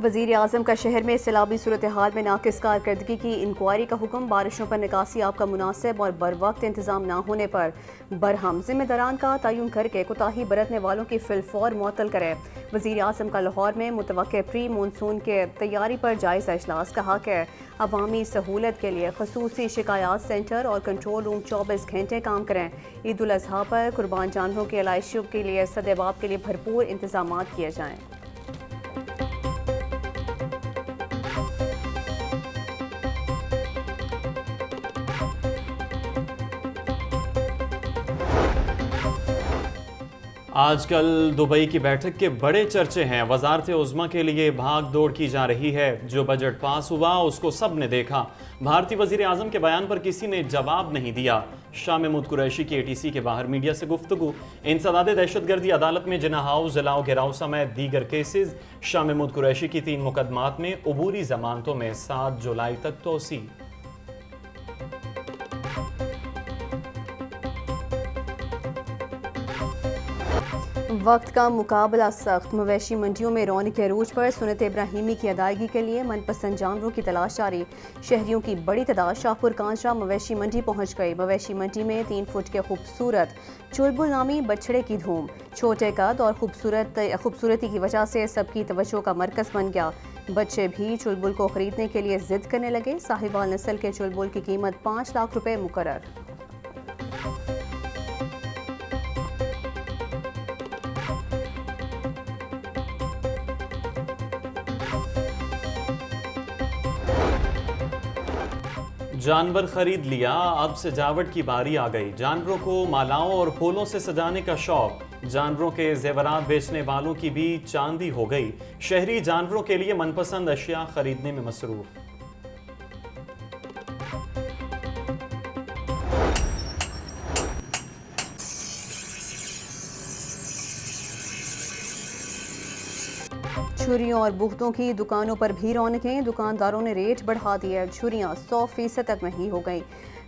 वज़ीर आज़म का शहर में सैलाबी सूरत हाल में नाकिस कारकर्दगी की इंक्वायरी का हुक्म। बारिशों पर निकासी आप का मुनासिब और बर वक्त इंतजाम न होने पर बरहम जिम्मेदारान का तयन करके कोताही बरतने वालों की फिलफौर मुअत्तल करें। वज़ीर आज़म का लाहौर में मुतवक्के प्री मानसून के तैयारी पर जायज़ा इजलास। कहा कि अवामी सहूलत के लिए खसूसी शिकायत सेंटर और कंट्रोल रूम 24 घंटे काम करें। ईद उल अज़हा पर कुर्बान जानवरों की अलाइशियों के लिए सदेबाब के लिए भरपूर इंतजाम किए जाएँ। आजकल दुबई की बैठक के बड़े चर्चे हैं। वजारत उज़्मा के लिए भाग दौड़ की जा रही है। जो बजट पास हुआ उसको सब ने देखा। भारतीय वज़ीर आज़म के बयान पर किसी ने जवाब नहीं दिया। शाह महमूद कुरैशी की ATC के बाहर मीडिया से गुफ्तगू। इंसदाद दहशतगर्दी अदालत में जिना हाउस जलाओ गिराव समेत दीगर केसेस। शाह महमूद कुरैशी की 3 मुकदमात में अबूरी जमानतों में 7 जुलाई तक तोसी। वक्त का मुकाबला सख्त। मवेशी मंडियों में रौनक अरूज पर सुन्नत इब्राहिमी की अदायगी के लिए मनपसंद जानवरों की तलाश जारी। शहरियों की बड़ी तादाद शाहपुर कांचरा मवेशी मंडी पहुंच गई। मवेशी मंडी में 3 फुट के खूबसूरत चुलबुल नामी बछड़े की धूम। छोटे कद और खूबसूरती की वजह से सबकी तवज्जो का मरकज बन गया। बच्चे भी चुलबुल को खरीदने के लिए जिद करने लगे। साहिवाल नस्ल के चुलबुल की कीमत 5 लाख रुपए मुकर्रर। जानवर खरीद लिया, अब सजावट की बारी आ गई। जानवरों को मालाओं और फूलों से सजाने का शौक। जानवरों के जेवरात बेचने वालों की भी चांदी हो गई। शहरी जानवरों के लिए मनपसंद अशिया खरीदने में मसरूफ। छुरियों और बुख्तों की दुकानों पर भी रौनकें। दुकानदारों ने रेट बढ़ा दिए। छुरियां 100% तक महंगी हो गई।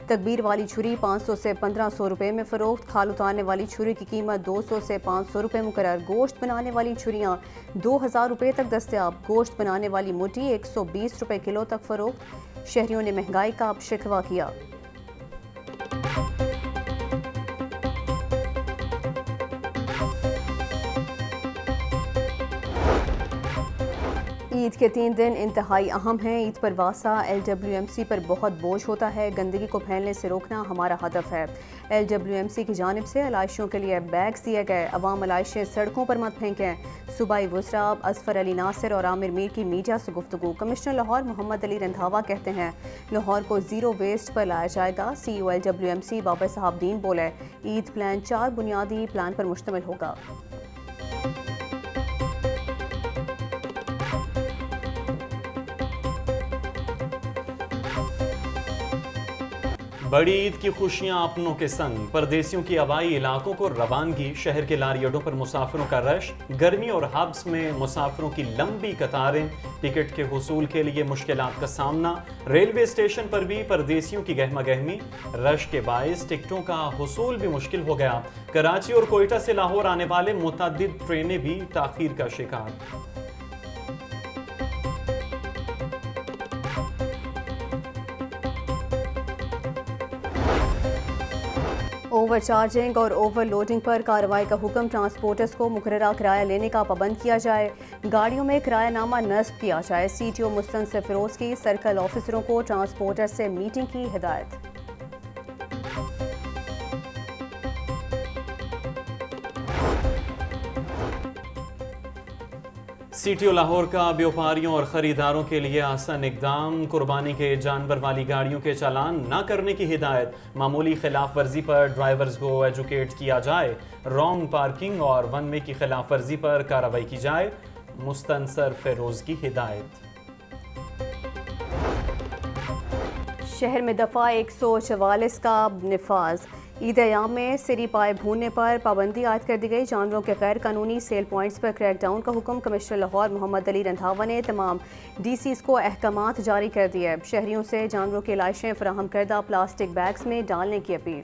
तकबीर वाली छुरी 500 से 1500 रुपए में फरोख्त। खाल उतारने वाली छुरी की कीमत 200 से 500 रुपए मुकर्रर। गोश्त बनाने वाली छुरियां 2000 रुपए तक दस्तयाब। गोश्त बनाने वाली मोटी 120 रुपए किलो तक फरोख्त। शहरियों ने महंगाई का अब शिकवा किया। ईद के 3 दिन इंतहाई अहम हैं। ईद पर वासा LWMC पर बहुत बोझ होता है। गंदगी को फैलने से रोकना हमारा हदफ है। LWMC की जानिब से अलाइशियों के लिए बैग्स दिए गए। अवाम अलाइशें सड़कों पर मत फेंकें। सूबाई वज़रा असफर अली नासिर और आमिर मीर की मीडिया से गुफ्तगू। कमिश्नर लाहौर मोहम्मद अली रंधावा कहते हैं लाहौर को ज़ीरो वेस्ट पर लाया जाएगा। CEO LWMC बाबर साहब दीन बोले ईद प्लान 4 बुनियादी प्लान पर मुश्तमिल होगा। बड़ी ईद की खुशियां अपनों के संग। परदेसियों की आबाई इलाकों को रवानगी। शहर के लारी अड्डों पर मुसाफिरों का रश। गर्मी और हब्स में मुसाफिरों की लंबी कतारें। टिकट के हुसूल के लिए मुश्किलात का सामना। रेलवे स्टेशन पर भी परदेसियों की गहमा गहमी। रश के बायस टिकटों का हुसूल भी मुश्किल हो गया। कराची और कोयटा से लाहौर आने वाले मुतअद्दिद ट्रेनें भी ताखीर का शिकार। ओवर चार्जिंग और ओवरलोडिंग पर कार्रवाई का हुक्म। ट्रांसपोर्टर्स को मुकर्ररा किराया लेने का पाबंद किया जाए। गाड़ियों में किरायानामा नस्ब किया जाए। CTO मुस्तनसिर फिरोज की सर्कल ऑफिसरों को ट्रांसपोर्टर से मीटिंग की हिदायत। CTO लाहौर का व्यापारियों और ख़रीदारों के लिए आसान इक़दाम। कुर्बानी के जानवर वाली गाड़ियों के चालान न करने की हिदायत। मामूली खिलाफ वर्जी पर ड्राइवर्स को एजुकेट किया जाए। रॉन्ग पार्किंग और वन वे की खिलाफ वर्जी पर कार्रवाई की जाए। मुस्तनसर फिरोज की हिदायत। शहर में दफ़ा 144 का निफाज। ईद अयाम में सिरी पाए भूनने पर पाबंदी आयद कर दी गई। जानवरों के गैर कानूनी सेल पॉइंट्स पर क्रैकडाउन का हुक्म। कमिश्नर लाहौर मोहम्मद अली रंधावा ने तमाम DCs को अहकामात जारी कर दिए। शहरियों से जानवरों की लाशें फराहम करदा प्लास्टिक बैग्स में डालने की अपील।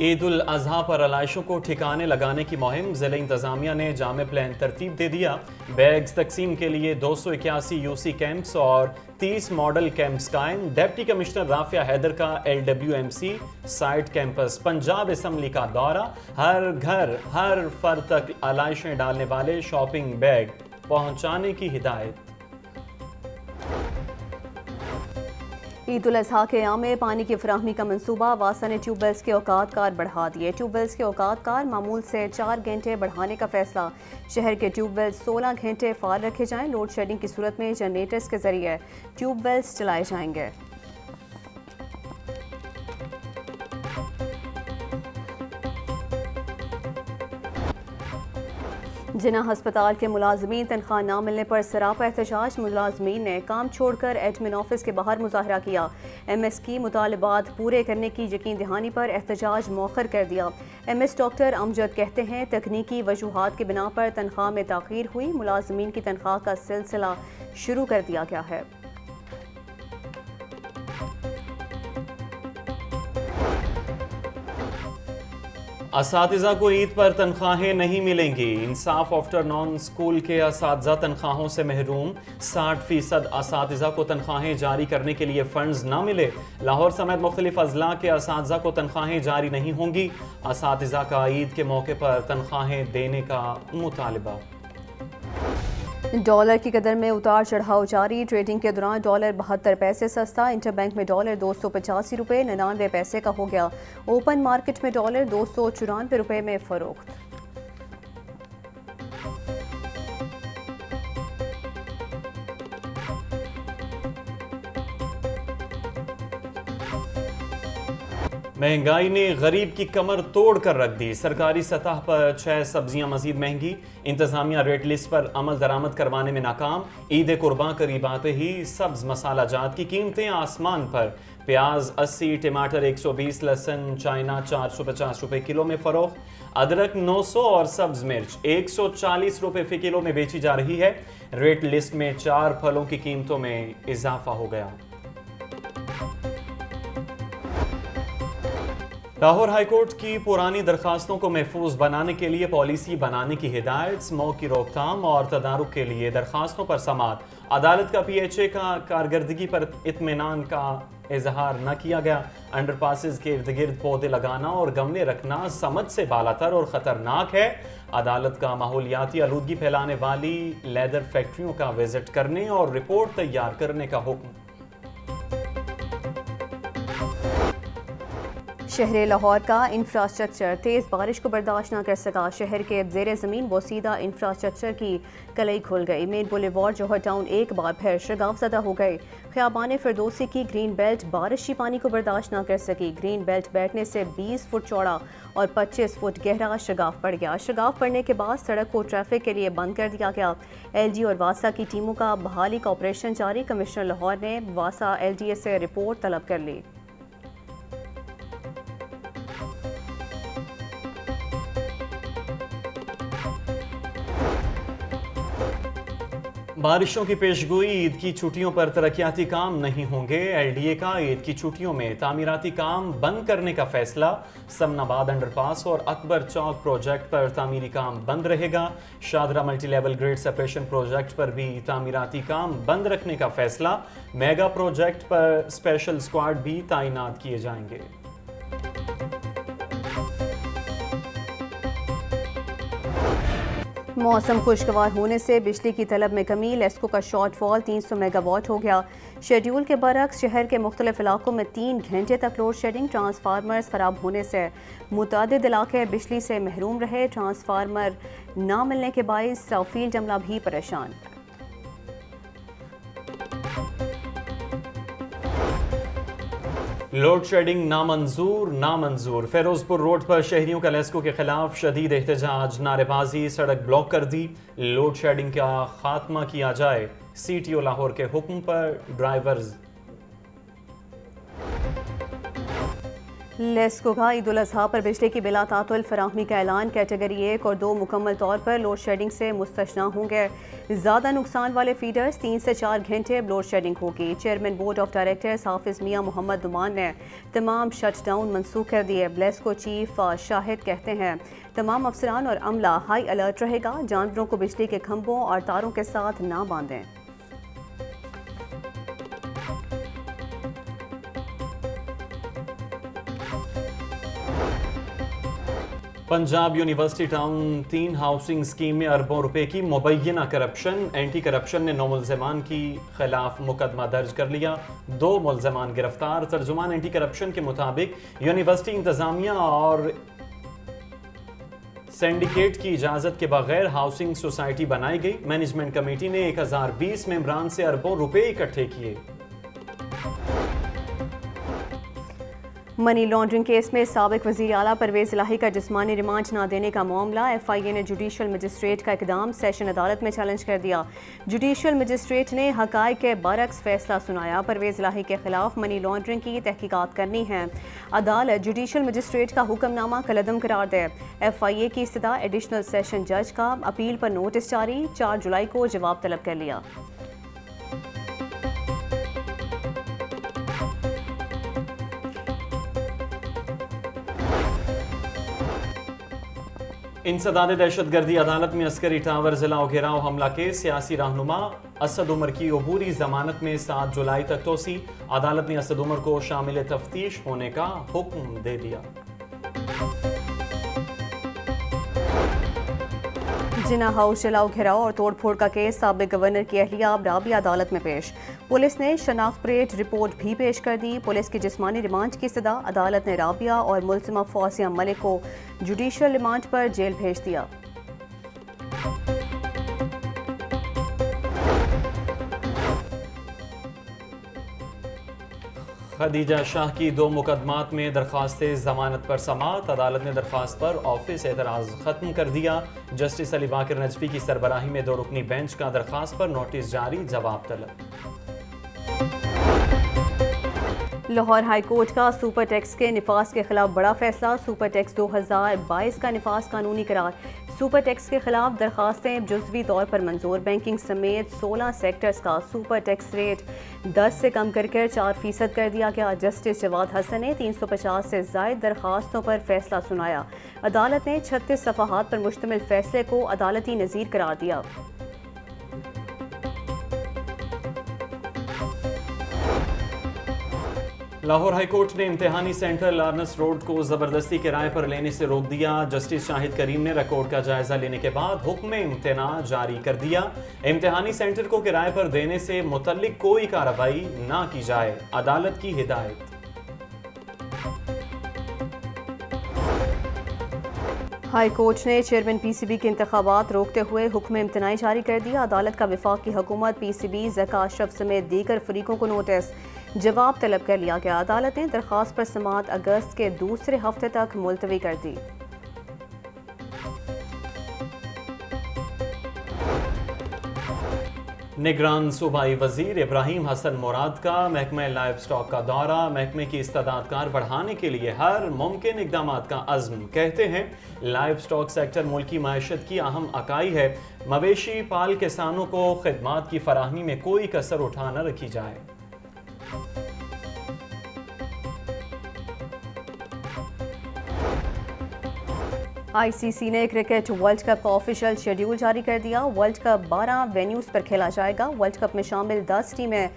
ईद उल अजहा पर आलाइशों को ठिकाने लगाने की मुहिम, ज़िला इंतज़ामिया ने जामे प्लान तरतीब दे दिया। बैग्स तकसीम के लिए 281 यूसी कैंप्स और 30 मॉडल कैंप्स कायम। डिप्टी कमिश्नर राफिया हैदर का LWMC site campus Punjab assembly का दौरा। हर घर हर फर्द तक आलाइशें डालने वाले शॉपिंग बैग पहुंचाने की हिदायत। ईद उल अजहा के अयाम में पानी की फराहमी का मंसूबा, वासा ने ट्यूबवेल्स के औकात कार बढ़ा दिए। ट्यूबवेल्स के औकात कार मामूल से 4 घंटे बढ़ाने का फैसला। शहर के ट्यूबवेल्स 16 घंटे फाल रखे जाएं। लोड शेडिंग की सूरत में जनरेटर्स के जरिए ट्यूबवेल्स चलाए जाएंगे। जिना हस्पताल के मुलाजमीन तनख्वाह न मिलने पर सरापा एहतजाज। मुलाजमीन ने काम छोड़कर एडमिन ऑफिस के बाहर मुजाहरा किया। MS की मुतालबात पूरे करने की यकीन दहानी पर एहतजाज मौखर कर दिया। MS डॉक्टर अमजद कहते हैं तकनीकी वजूहात की बिना पर तनख्वाह में ताख़ीर हुई। मुलाजमीन की तनख्वाह का सिलसिला शुरू कर दिया गया है। असातिज़ा को ईद पर तनख्वाहें नहीं मिलेंगी। इंसाफ आफ्टरनून स्कूल के असातिज़ा तनख्वाहों से महरूम। 60% असातिज़ा को तनख्वाहें जारी करने के लिए फंड्स ना मिले। लाहौर समेत मुख्तलिफ अजला के असातिज़ा को तनख्वाहें जारी नहीं होंगी। असातिज़ा का ईद के मौके पर तनख्वाहें देने का मुतालबा। डॉलर की कदर में उतार चढ़ाव जारी। ट्रेडिंग के दौरान डॉलर 72 पैसे सस्ता। इंटरबैंक में डॉलर 285 रुपये 99 पैसे का हो गया। ओपन मार्केट में डॉलर 294 रुपये में फरोख्त। महंगाई ने गरीब की कमर तोड़ कर रख दी। सरकारी सतह पर 6 सब्जियां मजीद महंगी। इंतजामिया रेट लिस्ट पर अमल दरामद करवाने में नाकाम। ईद कुर्बान करीब आते ही सब्ज मसाला जात की कीमतें आसमान पर। प्याज 80, टमाटर 120, लहसुन चाइना 450 रुपए किलो में फरोख्त। अदरक 900 और सब्ज मिर्च 140 रुपए फी किलो में बेची जा रही है। रेट लिस्ट में 4 फलों की कीमतों में इजाफा हो गया। लाहौर हाईकोर्ट की पुरानी दरखास्तों को महफूज बनाने के लिए पॉलिसी बनाने की हिदायत। स्मोक की रोकथाम और तदारुक के लिए दरखास्तों पर समात। अदालत का PHA का कारकर्दगी पर इत्मीनान का इजहार न किया गया। अंडरपासेस के इर्द गिर्द पौधे लगाना और गमले रखना समझ से बालातर और ख़तरनाक है। अदालत का माहौलियाती आलूदगी फैलाने वाली लेदर फैक्ट्रियों का विजिट करने और रिपोर्ट तैयार करने का हुक्म। शहर लाहौर का इंफ्रास्ट्रक्चर तेज़ बारिश को बर्दाश्त न कर सका। शहर के ज़ेर ज़मीन बोसीदा इंफ्रास्ट्रक्चर की कलई खुल गई। मेन बुलेवार्ड जौहर टाउन एक बार फिर शगाफज़दा हो गए। ख़ियाबान फिरदौसी की ग्रीन बेल्ट बारिशी पानी को बर्दाश्त न कर सकी। ग्रीन बेल्ट बैठने से 20 फुट चौड़ा और 25 फुट गहरा शगाफ पड़ गया। शगाफ पड़ने के बाद सड़क को ट्रैफिक के लिए बंद कर दिया गया। LG और वासा की टीमों का बहाली का ऑपरेशन जारी। कमिश्नर लाहौर ने वासा LGA से रिपोर्ट तलब कर ली। बारिशों की पेशगोई। ईद की छुट्टियों पर तरक्याती काम नहीं होंगे। LDA का ईद की छुट्टियों में तामीराती काम बंद करने का फैसला। समनाबाद अंडरपास और अकबर चौक प्रोजेक्ट पर तामीरी काम बंद रहेगा। Shahdara multi level grade separation project पर भी तामीराती काम बंद रखने का फैसला। मेगा प्रोजेक्ट पर स्पेशल स्क्वाड भी तैनात किए जाएंगे। मौसम खुशगवार होने से बिजली की तलब में कमी। लेस्को का शॉर्टफॉल 300 मेगावाट हो गया। शेड्यूल के बरक्स शहर के मुख्तलिफ इलाकों में 3 घंटे तक लोड शेडिंग। ट्रांसफार्मर्स खराब होने से मुतादिद इलाके बिजली से महरूम रहे। ट्रांसफार्मर ना मिलने के बाइस साउफील्ड अमला भी परेशान। लोड शेडिंग नामंजूर नामंजूर। फिरोजपुर रोड पर शहरियों का लेस्को के खिलाफ शदीद एहतजाज, नारेबाजी, सड़क ब्लॉक कर दी। लोड शेडिंग का खात्मा किया जाए। CTO लाहौर के हुक्म पर ड्राइवर्स। लेस्को का ईद उल अजहा पर बिजली की बिला तातुल फराहमी का ऐलान। कैटेगरी 1 और 2 मुकम्मल तौर पर लोड शेडिंग से मुस्तस्ना होंगे। ज़्यादा नुकसान वाले फीडर्स 3 से 4 घंटे लोड शेडिंग होगी। चेयरमैन बोर्ड ऑफ डायरेक्टर्स हाफिज मियां मोहम्मद दुमान ने तमाम शट डाउन मनसूख कर दिए। लेस्को चीफ शाहिद कहते हैं तमाम अफसरान और अमला हाई अलर्ट रहेगा। जानवरों को बिजली के खंभों और तारों के साथ ना बांधें। Punjab university town 3 housing scheme में अरबों रुपए की मुबैना करप्शन। एंटी करप्शन ने 9 मुल्ज़मान की खिलाफ मुकदमा दर्ज कर लिया। 2 मुल्ज़मान गिरफ्तार। तर्जुमान एंटी करप्शन के मुताबिक यूनिवर्सिटी इंतजामिया और सिंडिकेट की इजाज़त के बगैर हाउसिंग सोसाइटी बनाई गई। मैनेजमेंट कमेटी ने 1020 मेंबरान से अरबों रुपए इकट्ठे किए। मनी लॉन्ड्रिंग केस में साबिक वज़ीर आला परवेज़ इलाही का जिस्मानी रिमांड न देने का मामला। FIA ने जुडिशल मजिस्ट्रेट का इकदाम सेशन अदालत में चैलेंज कर दिया। जुडिशल मजिस्ट्रेट ने हक़ाइक़ के बरअक्स फैसला सुनाया। परवेज़ इलाही के खिलाफ मनी लॉन्ड्रिंग की तहकीकात करनी है। अदालत जुडिशल मजिस्ट्रेट का हुक्मनामा कलअदम करार दे। FIA की इस्तदा एडिशनल सेशन जज का अपील पर नोटिस जारी। 4 जुलाई को जवाब तलब कर लिया। इंसदाद दहशतगर्दी अदालत में अस्करी टावर जिला घेराव हमला के सियासी रहनुमा असद उमर की अबूरी जमानत में 7 जुलाई तक तोसी। अदालत ने असद उमर को शामिल तफ्तीश होने का हुक्म दे दिया। जिना हाउस जलाओ घेराव और तोड़फोड़ का केस साबिक गवर्नर की अहलिया राबिया अदालत में पेश। पुलिस ने शनाख्त परेड रिपोर्ट भी पेश कर दी। पुलिस की जिस्मानी रिमांड की सदा। अदालत ने राबिया और मुल्जिमा फौजिया मलिक को जुडिशल रिमांड पर जेल भेज दिया। खदीजा शाह की 2 मुकदमात में दरख्वास्त जमानत पर समाअत। अदालत ने दरख्वास्त पर ऑफिस एतराज़ खत्म कर दिया। जस्टिस अली बाकर नजफी की सरबराही में 2 रुकनी बेंच का दरख्वास्त पर नोटिस जारी, जवाब तलब। लाहौर हाई कोर्ट का सुपर टैक्स के निफाज के खिलाफ बड़ा फैसला। सुपर टैक्स 2022 का निफाज कानूनी करार। सुपर टैक्स के खिलाफ दरखास्तें जुज़वी तौर पर मंजूर। बैंकिंग समेत 16 सेक्टर्स का सुपर टैक्स रेट 10 से कम करके 4% कर दिया गया। जस्टिस जवाद हसन ने 350 से ज़ायद दरखास्तों पर फैसला सुनाया। अदालत ने 36 सफ़हात पर मुश्तमिल फैसले को अदालती नज़ीर करार दिया। लाहौर हाई कोर्ट ने इम्तिहानी सेंटर लार्नस रोड को ज़बरदस्ती किराए पर लेने से रोक दिया। जस्टिस शाहिद करीम ने रिकॉर्ड का जायजा लेने के बाद हुक्म इम्तना जारी कर दिया। इम्तिहानी सेंटर को किराए पर देने से मुतल्लिक कोई कार्रवाई ना की जाए, अदालत की हिदायत। हाई कोर्ट ने चेयरमैन PCB के इंतखाबात रोकते हुए हुक्म इम्तनाई जारी कर दिया। अदालत का वफाक की हुकूमत PCB ज़का अशरफ समेत दीगर फरीकों को नोटिस जवाब तलब कर लिया गया। अदालत ने दरख्वास्त पर समाअत अगस्त के दूसरे हफ्ते तक मुलतवी कर दी। निगरान सूबाई वजीर इब्राहिम हसन मुराद का महकमा लाइव स्टॉक का दौरा। महकमे की इस्तेदादकार बढ़ाने के लिए हर मुमकिन इकदाम का अज़्म। कहते हैं लाइव स्टॉक सेक्टर मुल्की मायशत की अहम इकाई है। मवेशी पाल किसानों को खिदमात की फराहमी में कोई कसर उठा न रखी जाए। ICC ने क्रिकेट वर्ल्ड कप का ऑफिशियल शेड्यूल जारी कर दिया। वर्ल्ड कप 12 वेन्यूज़ पर खेला जाएगा। वर्ल्ड कप में शामिल 10 टीमें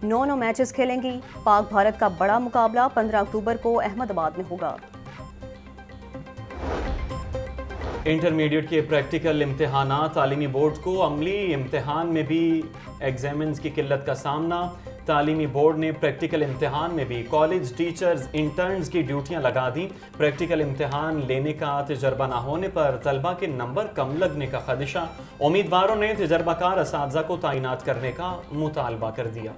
9 मैचेस खेलेंगी। पाक भारत का बड़ा मुकाबला 15 अक्टूबर को अहमदाबाद में होगा। इंटरमीडिएट के प्रैक्टिकल इम्तिहानात। तालीमी बोर्ड को अमली इम्तिहान में भी एग्जामिन्स की किल्लत का सामना। तालीमी बोर्ड ने प्रैक्टिकल इम्तिहान में भी कॉलेज टीचर्स इंटर्न्स की ड्यूटियां लगा दी। प्रैक्टिकल इम्तिहान लेने का तजर्बा न होने पर तलबा के नंबर कम लगने का खदशा। उम्मीदवारों ने तजर्बाकार असातिज़ा को तैनात करने का मुतालबा कर दिया।